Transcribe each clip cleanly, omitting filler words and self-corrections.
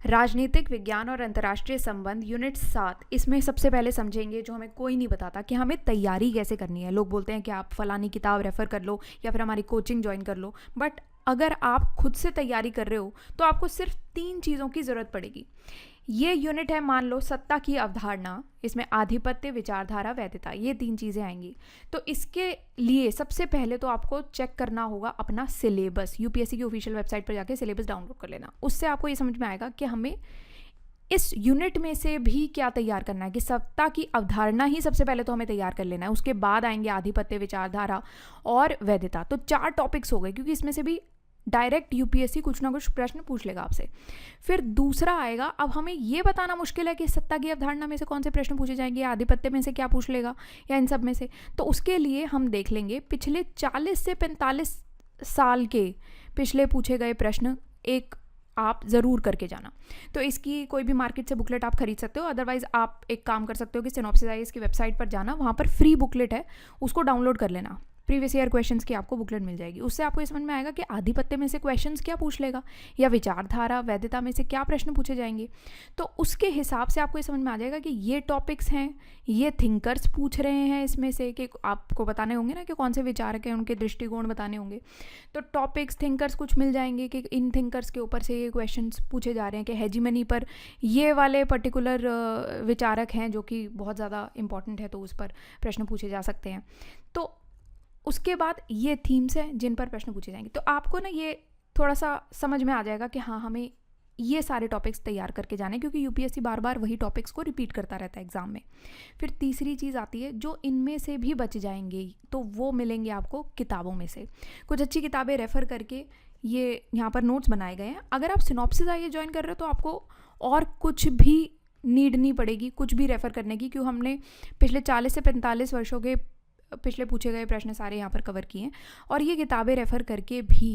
राजनीतिक विज्ञान और अंतर्राष्ट्रीय संबंध यूनिट 7। इसमें सबसे पहले समझेंगे जो हमें कोई नहीं बताता कि हमें तैयारी कैसे करनी है। लोग बोलते हैं कि आप फलानी किताब रेफ़र कर लो या फिर हमारी कोचिंग ज्वाइन कर लो, बट अगर आप खुद से तैयारी कर रहे हो तो आपको सिर्फ 3 चीज़ों की ज़रूरत पड़ेगी। ये यूनिट है, मान लो सत्ता की अवधारणा, इसमें आधिपत्य, विचारधारा, वैधता, ये 3 चीज़ें आएंगी। तो इसके लिए सबसे पहले तो आपको चेक करना होगा अपना सिलेबस। यूपीएससी की ऑफिशियल वेबसाइट पर जाके सिलेबस डाउनलोड कर लेना। उससे आपको ये समझ में आएगा कि हमें इस यूनिट में से भी क्या तैयार करना है। कि सत्ता की अवधारणा ही सबसे पहले तो हमें तैयार कर लेना है, उसके बाद आएंगे आधिपत्य, विचारधारा और वैधता। तो 4 टॉपिक्स हो गए, क्योंकि इसमें से भी डायरेक्ट यूपीएससी कुछ ना कुछ प्रश्न पूछ लेगा आपसे। फिर दूसरा आएगा, अब हमें ये बताना मुश्किल है कि सत्ता की अवधारणा में से कौन से प्रश्न पूछे जाएंगे, आधिपत्य में से क्या पूछ लेगा, या इन सब में से। तो उसके लिए हम देख लेंगे पिछले 40 से 45 साल के पिछले पूछे गए प्रश्न एक आप ज़रूर करके जाना। तो इसकी कोई भी मार्केट से बुकलेट आप खरीद सकते हो, अदरवाइज़ आप एक काम कर सकते हो कि सिनॉप्सिस आईएएस की वेबसाइट पर जाना, वहाँ पर फ्री बुकलेट है, उसको डाउनलोड कर लेना। प्रीवियस ईयर क्वेश्चंस की आपको बुकलेट मिल जाएगी। उससे आपको ये समझ में आएगा कि आधिपत्य में से क्वेश्चंस क्या पूछ लेगा, या विचारधारा, वैधता में से क्या प्रश्न पूछे जाएंगे। तो उसके हिसाब से आपको ये समझ में आ जाएगा कि ये टॉपिक्स हैं, ये थिंकर्स पूछ रहे हैं इसमें से, कि आपको बताने होंगे ना कि कौन से विचारक हैं, उनके दृष्टिकोण बताने होंगे। तो टॉपिक्स, थिंकर्स कुछ मिल जाएंगे कि इन थिंकर्स के ऊपर से ये क्वेश्चन पूछे जा रहे हैं, कि हेजीमनी पर ये वाले पर्टिकुलर विचारक हैं जो कि बहुत ज़्यादा इंपॉर्टेंट है, तो उस पर प्रश्न पूछे जा सकते हैं। तो उसके बाद ये थीम्स हैं जिन पर प्रश्न पूछे जाएंगे। तो आपको ना ये थोड़ा सा समझ में आ जाएगा कि हाँ, हमें ये सारे टॉपिक्स तैयार करके जाने, क्योंकि यूपीएससी बार बार वही टॉपिक्स को रिपीट करता रहता है एग्जाम में। फिर तीसरी चीज़ आती है, जो इनमें से भी बच जाएंगे तो वो मिलेंगे आपको किताबों में से। कुछ अच्छी किताबें रेफ़र करके ये यहाँ पर नोट्स बनाए गए हैं। अगर आप सिनॉप्सिस आईएएस ज्वाइन कर रहे हो तो आपको और कुछ भी नीड नहीं पड़ेगी कुछ भी रेफ़र करने की, क्यों हमने पिछले 40 से 45 वर्षों के पिछले पूछे गए प्रश्न सारे यहाँ पर कवर किए हैं, और ये किताबें रेफ़र करके भी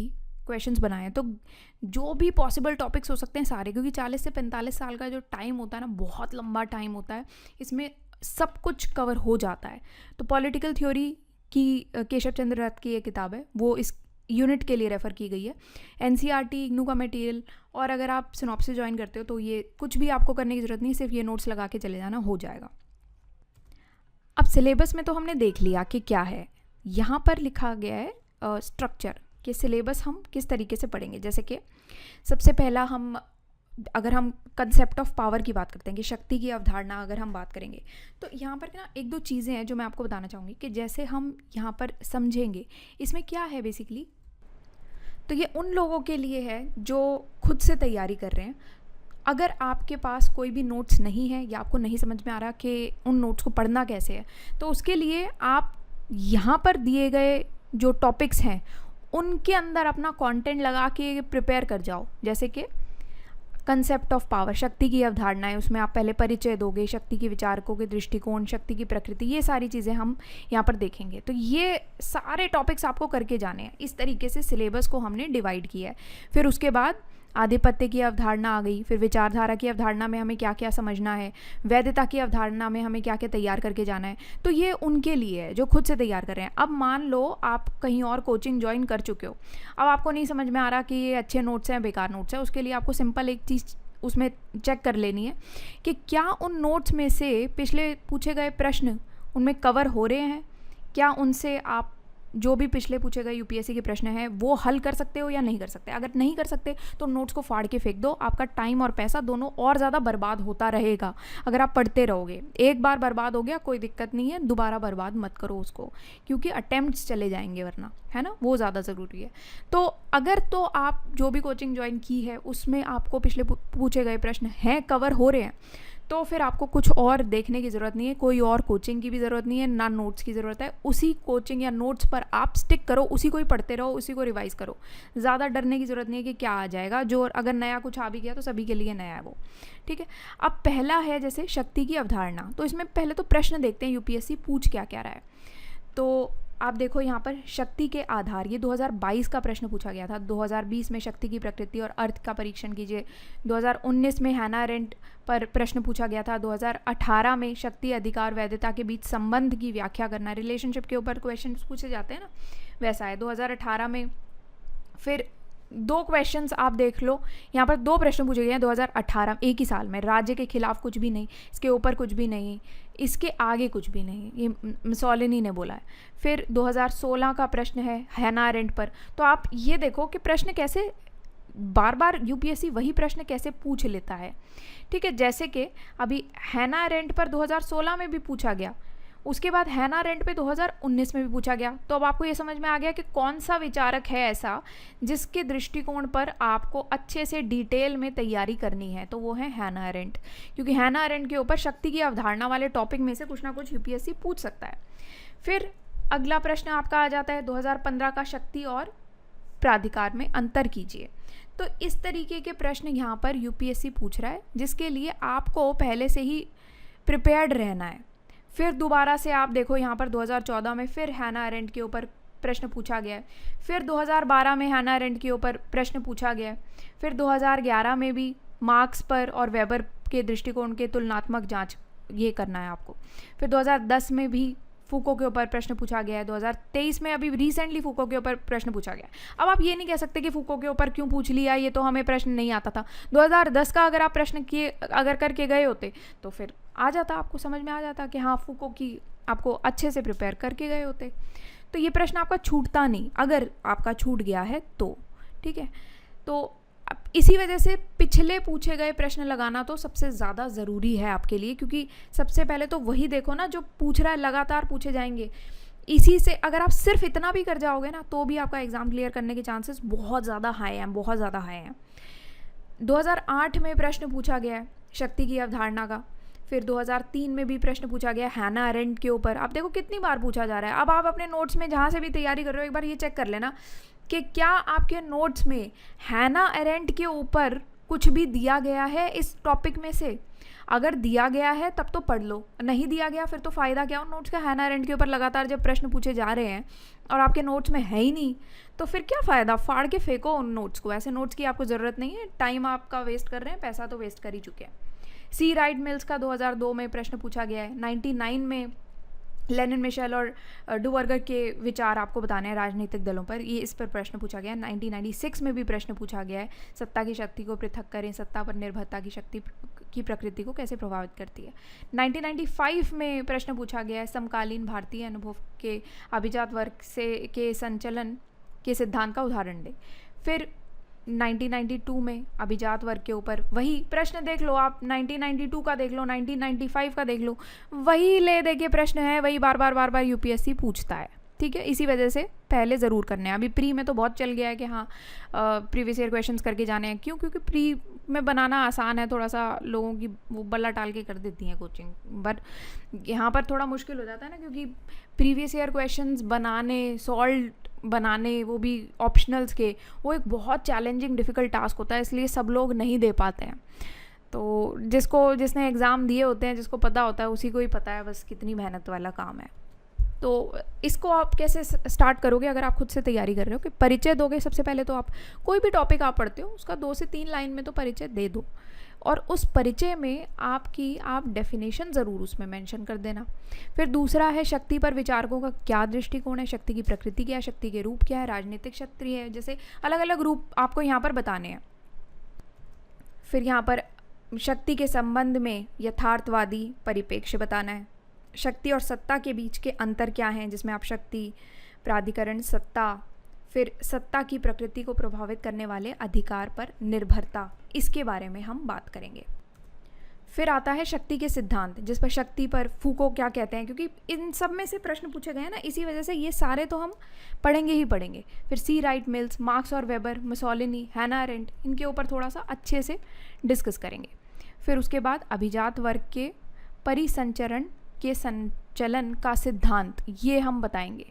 क्वेश्चंस बनाए हैं। तो जो भी पॉसिबल टॉपिक्स हो सकते हैं सारे, क्योंकि 40 से 45 साल का जो टाइम होता है ना, बहुत लंबा टाइम होता है, इसमें सब कुछ कवर हो जाता है। तो पॉलिटिकल थ्योरी की केशव चंद्र रथ की ये किताब है, वो इस यूनिट के लिए रेफ़र की गई है। एनसीईआरटी, इग्नू का मटेरियल, और अगर आप सिनॉप्सिस ज्वाइन करते हो तो ये कुछ भी आपको करने की ज़रूरत नहीं, सिर्फ ये नोट्स लगा के चले जाना, हो जाएगा। अब सिलेबस में तो हमने देख लिया कि क्या है। यहाँ पर लिखा गया है स्ट्रक्चर, कि सिलेबस हम किस तरीके से पढ़ेंगे। जैसे कि सबसे पहला अगर हम कंसेप्ट ऑफ पावर की बात करते हैं, कि शक्ति की अवधारणा अगर हम बात करेंगे, तो यहाँ पर ना 1-2 चीज़ें हैं जो मैं आपको बताना चाहूँगी, कि जैसे हम यहाँ पर समझेंगे इसमें क्या है बेसिकली। तो ये उन लोगों के लिए है जो खुद से तैयारी कर रहे हैं। अगर आपके पास कोई भी नोट्स नहीं है, या आपको नहीं समझ में आ रहा कि उन नोट्स को पढ़ना कैसे है, तो उसके लिए आप यहाँ पर दिए गए जो टॉपिक्स हैं उनके अंदर अपना कंटेंट लगा के प्रिपेयर कर जाओ। जैसे कि कंसेप्ट ऑफ पावर, शक्ति की अवधारणा है, उसमें आप पहले परिचय दोगे, शक्ति के विचारकों के दृष्टिकोण, शक्ति की प्रकृति, ये सारी चीज़ें हम यहाँ पर देखेंगे। तो ये सारे टॉपिक्स आपको करके जाने हैं। इस तरीके से सिलेबस को हमने डिवाइड किया है। फिर उसके बाद आधिपत्य की अवधारणा आ गई, फिर विचारधारा की अवधारणा में हमें क्या क्या समझना है, वैधता की अवधारणा में हमें क्या क्या तैयार करके जाना है। तो ये उनके लिए है जो खुद से तैयार कर रहे हैं। अब मान लो आप कहीं और कोचिंग ज्वाइन कर चुके हो, अब आपको नहीं समझ में आ रहा कि ये अच्छे नोट्स हैं बेकार नोट्स हैं, उसके लिए आपको सिंपल एक चीज़ उसमें चेक कर लेनी है कि क्या उन नोट्स में से पिछले पूछे गए प्रश्न उनमें कवर हो रहे हैं, क्या उनसे आप जो भी पिछले पूछे गए यूपीएससी के प्रश्न हैं वो हल कर सकते हो या नहीं कर सकते। अगर नहीं कर सकते तो नोट्स को फाड़ के फेंक दो, आपका टाइम और पैसा दोनों और ज़्यादा बर्बाद होता रहेगा अगर आप पढ़ते रहोगे। एक बार बर्बाद हो गया कोई दिक्कत नहीं है, दोबारा बर्बाद मत करो उसको, क्योंकि अटेम्प्ट्स चले जाएंगे वरना, है ना, वो ज़्यादा ज़रूरी है। तो अगर तो आप जो भी कोचिंग ज्वाइन की है उसमें आपको पिछले पूछे गए प्रश्न हैं, कवर हो रहे हैं, तो फिर आपको कुछ और देखने की ज़रूरत नहीं है, कोई और कोचिंग की भी ज़रूरत नहीं है, ना नोट्स की ज़रूरत है। उसी कोचिंग या नोट्स पर आप स्टिक करो, उसी को ही पढ़ते रहो, उसी को रिवाइज़ करो। ज़्यादा डरने की ज़रूरत नहीं है कि क्या आ जाएगा, जो अगर नया कुछ आ भी गया तो सभी के लिए नया है वो, ठीक है। अब पहला है जैसे शक्ति की अवधारणा, तो इसमें पहले तो प्रश्न देखते हैं यूपीएससी पूछ क्या क्या रहा है। तो आप देखो यहाँ पर शक्ति के आधार, ये 2022 का प्रश्न पूछा गया था। 2020 में शक्ति की प्रकृति और अर्थ का परीक्षण कीजिए। 2019 में हैना अरेंट पर प्रश्न पूछा गया था। 2018 में शक्ति, अधिकार, वैधता के बीच संबंध की व्याख्या करना, रिलेशनशिप के ऊपर क्वेश्चन पूछे जाते हैं ना, वैसा है 2018 में। फिर दो क्वेश्चंस आप देख लो, यहाँ पर दो प्रश्न पूछे गए हैं 2018 एक ही साल में। राज्य के खिलाफ कुछ भी नहीं, इसके ऊपर कुछ भी नहीं, इसके आगे कुछ भी नहीं, ये मुसोलिनी ने बोला है। फिर 2016 का प्रश्न है हैना अरेंट पर। तो आप ये देखो कि प्रश्न कैसे बार बार यूपीएससी वही प्रश्न कैसे पूछ लेता है। ठीक है, जैसे कि अभी हैना अरेंट पर 2016 में भी पूछा गया, उसके बाद हैना अरेंट पे 2019 में भी पूछा गया। तो अब आपको ये समझ में आ गया कि कौन सा विचारक है ऐसा जिसके दृष्टिकोण पर आपको अच्छे से डिटेल में तैयारी करनी है, तो वो है हैना अरेंट। क्योंकि हैना अरेंट के ऊपर शक्ति की अवधारणा वाले टॉपिक में से कुछ ना कुछ यूपीएससी पूछ सकता है। फिर अगला प्रश्न आपका आ जाता है 2015 का शक्ति और प्राधिकार में अंतर कीजिए। तो इस तरीके के प्रश्न यहाँ पर यूपीएससी पूछ रहा है, जिसके लिए आपको पहले से ही प्रिपेयर्ड रहना है। फिर दोबारा से आप देखो यहाँ पर 2014 में फिर हैना अरेंट के ऊपर प्रश्न पूछा गया है। फिर 2012 में हैना अरेंट के ऊपर प्रश्न पूछा गया है। फिर 2011 में भी मार्क्स पर और वेबर के दृष्टिकोण के तुलनात्मक जांच ये करना है आपको। फिर 2010 में भी फूको के ऊपर प्रश्न पूछा गया है। 2023 में अभी रिसेंटली फूको के ऊपर प्रश्न पूछा गया है। अब आप ये नहीं कह सकते कि फूको के ऊपर क्यों पूछ लिया, ये तो हमें प्रश्न नहीं आता था। 2010 का अगर आप प्रश्न किए अगर करके गए होते तो फिर आ जाता, आपको समझ में आ जाता कि हाँ फूको की आपको अच्छे से प्रिपेयर करके गए होते। तो ये प्रश्न आपका छूटता नहीं, अगर आपका छूट गया है तो। ठीक है, तो इसी वजह से पिछले पूछे गए प्रश्न लगाना तो सबसे ज़्यादा ज़रूरी है आपके लिए, क्योंकि सबसे पहले तो वही देखो ना जो पूछ रहा है, लगातार पूछे जाएंगे। इसी से अगर आप सिर्फ इतना भी कर जाओगे ना तो भी आपका एग्ज़ाम क्लियर करने के चांसेस बहुत ज़्यादा हाई हैं, बहुत ज़्यादा हाई हैं। 2008 में प्रश्न पूछा गया है शक्ति की अवधारणा का। फिर 2003 में भी प्रश्न पूछा गया हैना अरेंट के ऊपर। आप देखो कितनी बार पूछा जा रहा है। अब आप अपने नोट्स में जहाँ से भी तैयारी कर रहे हो एक बार ये चेक कर लेना कि क्या आपके नोट्स में हैना अरेंट के ऊपर कुछ भी दिया गया है इस टॉपिक में से। अगर दिया गया है तब तो पढ़ लो, नहीं दिया गया फिर तो फ़ायदा क्या उन नोट्स का। हैना अरेंट के ऊपर लगातार जब प्रश्न पूछे जा रहे हैं और आपके नोट्स में है ही नहीं तो फिर क्या फ़ायदा, फाड़ के फेंको उन नोट्स को। ऐसे नोट्स की आपको ज़रूरत नहीं है, टाइम आपका वेस्ट कर रहे हैं, पैसा तो वेस्ट कर ही चुके हैं। सी राइट मिल्स का 2002 में प्रश्न पूछा गया है। 99 में लेनिन मिशेल और डुवर्गर के विचार आपको बताने हैं राजनीतिक दलों पर, ये इस पर प्रश्न पूछा गया है। 1996 में भी प्रश्न पूछा गया है सत्ता की शक्ति को पृथक करें, सत्ता पर निर्भरता की शक्ति की प्रकृति को कैसे प्रभावित करती है। 1995 में प्रश्न पूछा गया है समकालीन भारतीय अनुभव के अभिजात वर्ग से के संचलन के सिद्धांत का उदाहरण दें। फिर 1992 में अभिजात वर्ग के ऊपर वही प्रश्न देख लो आप, 1992 का देख लो, 1995 का देख लो, वही ले दे के प्रश्न है, वही बार बार यूपीएससी पूछता है। ठीक है, इसी वजह से पहले ज़रूर करने हैं। अभी प्री में तो बहुत चल गया है कि हाँ प्रीवियस ईयर क्वेश्चंस करके जाने हैं। क्यों? क्योंकि प्री में बनाना आसान है, थोड़ा सा लोगों की वो बल्ला टाल के कर देती हैं कोचिंग, बट यहाँ पर थोड़ा मुश्किल हो जाता है ना, क्योंकि प्रीवियस ईयर क्वेश्चंस बनाने, सॉल्व बनाने, वो भी ऑप्शनल्स के, वो एक बहुत चैलेंजिंग डिफ़िकल्ट टास्क होता है, इसलिए सब लोग नहीं दे पाते हैं। तो जिसने एग्ज़ाम दिए होते हैं, जिसको पता होता है, उसी को ही पता है बस कितनी मेहनत वाला काम है। तो इसको आप कैसे स्टार्ट करोगे अगर आप खुद से तैयारी कर रहे हो कि परिचय दोगे। सबसे पहले तो आप कोई भी टॉपिक आप पढ़ते हो उसका 2 से 3 लाइन में तो परिचय दे दो, और उस परिचय में आप डेफिनेशन ज़रूर उसमें मेंशन कर देना। फिर दूसरा है शक्ति पर विचारकों का क्या दृष्टिकोण है, शक्ति की प्रकृति क्या है, शक्ति के रूप क्या है, राजनीतिक शक्ति है, जैसे अलग अलग रूप आपको यहाँ पर बताने हैं। फिर यहाँ पर शक्ति के संबंध में यथार्थवादी परिप्रेक्ष्य बताना है। शक्ति और सत्ता के बीच के अंतर क्या हैं, जिसमें आप शक्ति, प्राधिकरण, सत्ता, फिर सत्ता की प्रकृति को प्रभावित करने वाले अधिकार पर निर्भरता, इसके बारे में हम बात करेंगे। फिर आता है शक्ति के सिद्धांत, जिस पर शक्ति पर फूको क्या कहते हैं, क्योंकि इन सब में से प्रश्न पूछे गए हैं ना, इसी वजह से ये सारे तो हम पढ़ेंगे ही पढ़ेंगे। फिर सी राइट मिल्स, मार्क्स और वेबर, मुसोलिनी, हैना अरेंट, इनके ऊपर थोड़ा सा अच्छे से डिस्कस करेंगे। फिर उसके बाद अभिजात वर्ग के परिसंचरण के संचलन का सिद्धांत, ये हम बताएंगे।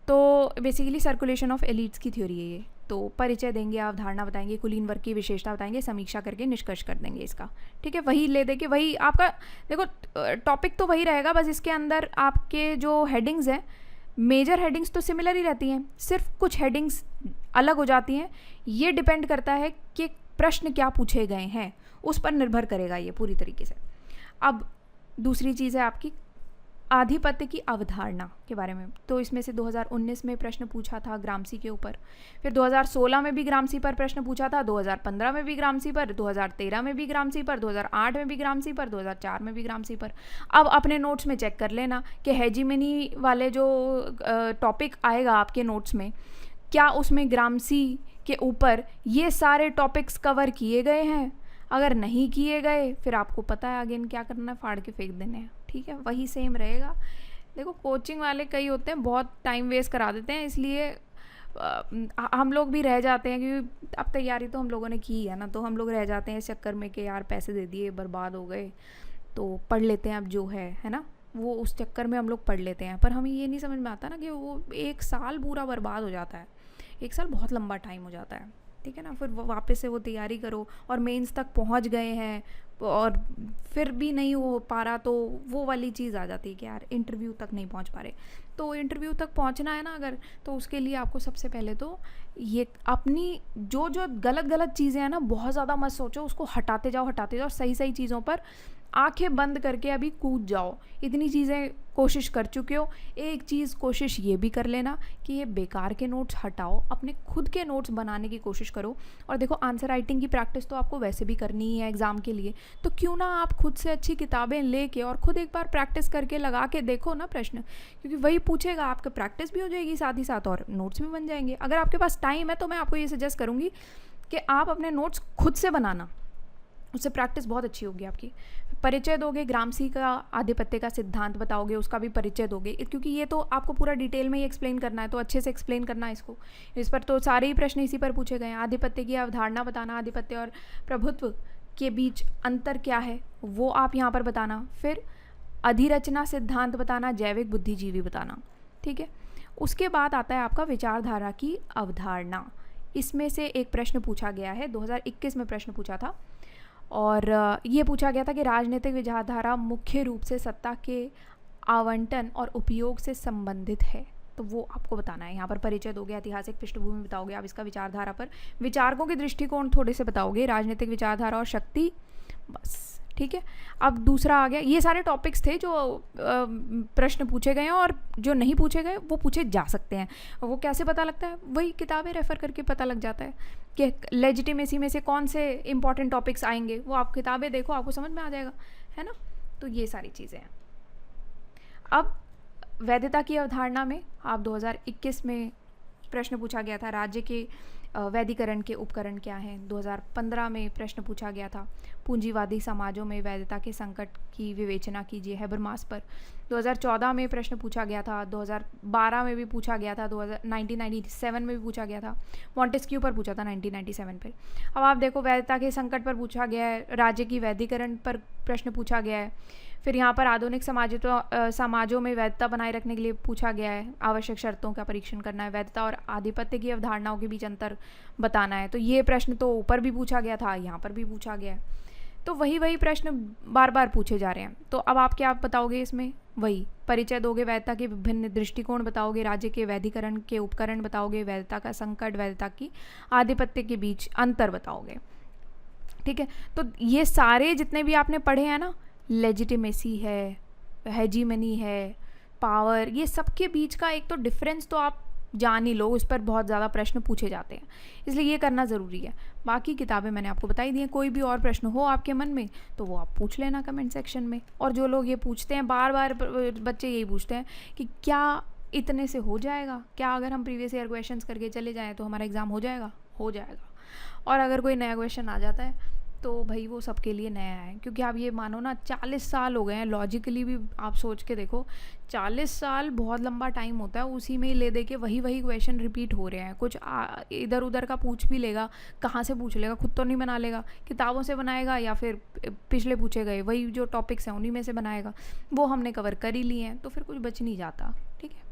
तो बेसिकली सर्कुलेशन ऑफ एलिट्स की थ्योरी है ये। तो परिचय देंगे, अवधारणा बताएंगे, कुलीन वर्ग की विशेषता बताएंगे, समीक्षा करके निष्कर्ष कर देंगे इसका। ठीक है, वही ले दे के वही आपका देखो टॉपिक तो वही रहेगा, बस इसके अंदर आपके जो हेडिंग्स हैं, मेजर हेडिंग्स तो सिमिलर ही रहती हैं, सिर्फ कुछ हेडिंग्स अलग हो जाती हैं। ये डिपेंड करता है कि प्रश्न क्या पूछे गए हैं, उस पर निर्भर करेगा ये पूरी तरीके से। अब दूसरी चीज़ है आपकी आधिपत्य की अवधारणा के बारे में, तो इसमें से 2019 में प्रश्न पूछा था ग्रामसी के ऊपर, फिर 2016 में भी ग्रामसी पर प्रश्न पूछा था, 2015 में भी ग्रामसी पर, 2013 में भी ग्रामसी पर, 2008 में भी ग्रामसी पर, 2004 में भी ग्रामसी पर। अब अपने नोट्स में चेक कर लेना कि हेजीमनी वाले जो टॉपिक आएगा आपके नोट्स में, क्या उसमें ग्रामसी के ऊपर ये सारे टॉपिक्स कवर किए गए हैं। अगर नहीं किए गए फिर आपको पता है अगेन क्या करना है, फाड़ के फेंक देने हैं, ठीक है। वही सेम रहेगा। देखो कोचिंग वाले कई होते हैं बहुत टाइम वेस्ट करा देते हैं, इसलिए हम लोग भी रह जाते हैं, क्योंकि अब तैयारी तो हम लोगों ने की है ना, तो हम लोग रह जाते हैं इस चक्कर में कि यार पैसे दे दिए बर्बाद हो गए, तो पढ़ लेते हैं अब जो है ना, वो उस चक्कर में हम लोग पढ़ लेते हैं। पर हमें ये नहीं समझ में आता ना कि वो 1 साल पूरा बर्बाद हो जाता है। 1 साल बहुत लंबा टाइम हो जाता है, ठीक है ना। फिर वापस से वो तैयारी करो और मेंस तक पहुंच गए हैं और फिर भी नहीं हो पा रहा, तो वो वाली चीज़ आ जाती है कि यार इंटरव्यू तक नहीं पहुंच पा रहे। तो इंटरव्यू तक पहुंचना है ना अगर, तो उसके लिए आपको सबसे पहले तो ये अपनी जो गलत चीज़ें हैं ना, बहुत ज़्यादा मत सोचो, उसको हटाते जाओ, सही सही चीज़ों पर आंखें बंद करके अभी कूद जाओ। इतनी चीज़ें कोशिश कर चुके हो, एक चीज़ कोशिश ये भी कर लेना कि ये बेकार के नोट्स हटाओ, अपने खुद के नोट्स बनाने की कोशिश करो। और देखो आंसर राइटिंग की प्रैक्टिस तो आपको वैसे भी करनी ही है एग्ज़ाम के लिए, तो क्यों ना आप खुद से अच्छी किताबें लेके और खुद एक बार प्रैक्टिस करके लगा के देखो ना प्रश्न, क्योंकि वही पूछेगा, आपका प्रैक्टिस भी हो जाएगी साथ ही साथ और नोट्स भी बन जाएंगे। अगर आपके पास टाइम है तो मैं आपको ये सजेस्ट करूँगी कि आप अपने नोट्स खुद से बनाना, उससे प्रैक्टिस बहुत अच्छी होगी आपकी। परिचय दोगे, ग्रामसी का आधिपत्य का सिद्धांत बताओगे, उसका भी परिचय दोगे, क्योंकि ये तो आपको पूरा डिटेल में ही एक्सप्लेन करना है, तो अच्छे से एक्सप्लेन करना है इसको। इस पर तो सारे ही प्रश्न इसी पर पूछे गए हैं। आधिपत्य की अवधारणा बताना, आधिपत्य और प्रभुत्व के बीच अंतर क्या है वो आप यहाँ पर बताना। फिर अधिरचना सिद्धांत बताना, जैविक बुद्धिजीवी बताना, ठीक है। उसके बाद आता है आपका विचारधारा की अवधारणा। इसमें से एक प्रश्न पूछा गया है, 2021 में प्रश्न पूछा था, और ये पूछा गया था कि राजनीतिक विचारधारा मुख्य रूप से सत्ता के आवंटन और उपयोग से संबंधित है, तो वो आपको बताना है। यहाँ पर परिचय दोगे, ऐतिहासिक पृष्ठभूमि बताओगे, आप इसका विचारधारा पर विचारकों के दृष्टिकोण थोड़े से बताओगे, राजनीतिक विचारधारा और शक्ति, बस, ठीक है। अब दूसरा आ गया, ये सारे टॉपिक्स थे जो प्रश्न पूछे गए हैं, और जो नहीं पूछे गए वो पूछे जा सकते हैं। वो कैसे पता लगता है, वही किताबें रेफ़र करके पता लग जाता है कि लेजिटिमेसी में से कौन से इंपॉर्टेंट टॉपिक्स आएंगे, वो आप किताबें देखो, आपको समझ में आ जाएगा, है ना। तो ये सारी चीज़ें हैं। अब वैधता की अवधारणा में आप 2021 में प्रश्न पूछा गया था, राज्य के वैधीकरण के उपकरण क्या हैं। 2015 में प्रश्न पूछा गया था, पूंजीवादी समाजों में वैधता के संकट की विवेचना कीजिए, हैबरमास पर। 2014 में प्रश्न पूछा गया था, 2012 में भी पूछा गया था, 1997 में भी पूछा गया था, मॉन्टेस्क्यू पर पूछा था 1997 पर। अब आप देखो वैधता के संकट पर पूछा गया है, राज्य की वैधीकरण पर प्रश्न पूछा गया है, फिर यहाँ पर आधुनिक समाजों में वैधता बनाए रखने के लिए पूछा गया है, आवश्यक शर्तों का परीक्षण करना है, वैधता और आधिपत्य की अवधारणाओं के बीच अंतर बताना है। तो ये प्रश्न तो ऊपर भी पूछा गया था, यहाँ पर भी पूछा गया है, तो वही प्रश्न बार बार पूछे जा रहे हैं। तो अब आप क्या बताओगे इसमें, वही परिचय दोगे, वैधता के विभिन्न दृष्टिकोण बताओगे, राज्य के वैधीकरण के उपकरण बताओगे, वैधता का संकट, वैधता की आधिपत्य के बीच अंतर बताओगे, ठीक है। तो ये सारे जितने भी आपने पढ़े हैं ना, लेजिटिमेसी है, हेजीमनी है, पावर, ये सब के बीच का एक तो डिफरेंस तो आप जान ही लो, उस पर बहुत ज़्यादा प्रश्न पूछे जाते हैं, इसलिए ये करना ज़रूरी है। बाकी किताबें मैंने आपको बताई दी हैं, कोई भी और प्रश्न हो आपके मन में तो वो आप पूछ लेना कमेंट सेक्शन में। और जो लोग ये पूछते हैं बार बार, बच्चे यही पूछते हैं कि क्या इतने से हो जाएगा, क्या अगर हम प्रीवियस ईयर क्वेश्चंस करके चले जाएँ तो हमारा एग्ज़ाम हो जाएगा? हो जाएगा। और अगर कोई नया क्वेश्चन आ जाता है तो भाई वो सबके लिए नया है, क्योंकि आप ये मानो ना 40 साल हो गए हैं, लॉजिकली भी आप सोच के देखो 40 साल बहुत लंबा टाइम होता है, उसी में ले दे के वही क्वेश्चन रिपीट हो रहे हैं। कुछ इधर उधर का पूछ भी लेगा, कहाँ से पूछ लेगा, खुद तो नहीं बना लेगा, किताबों से बनाएगा या फिर पिछले पूछे गए वही जो टॉपिक्स हैं उन्हीं में से बनाएगा। वो हमने कवर कर ही लिए हैं, तो फिर कुछ बच नहीं जाता, ठीक है।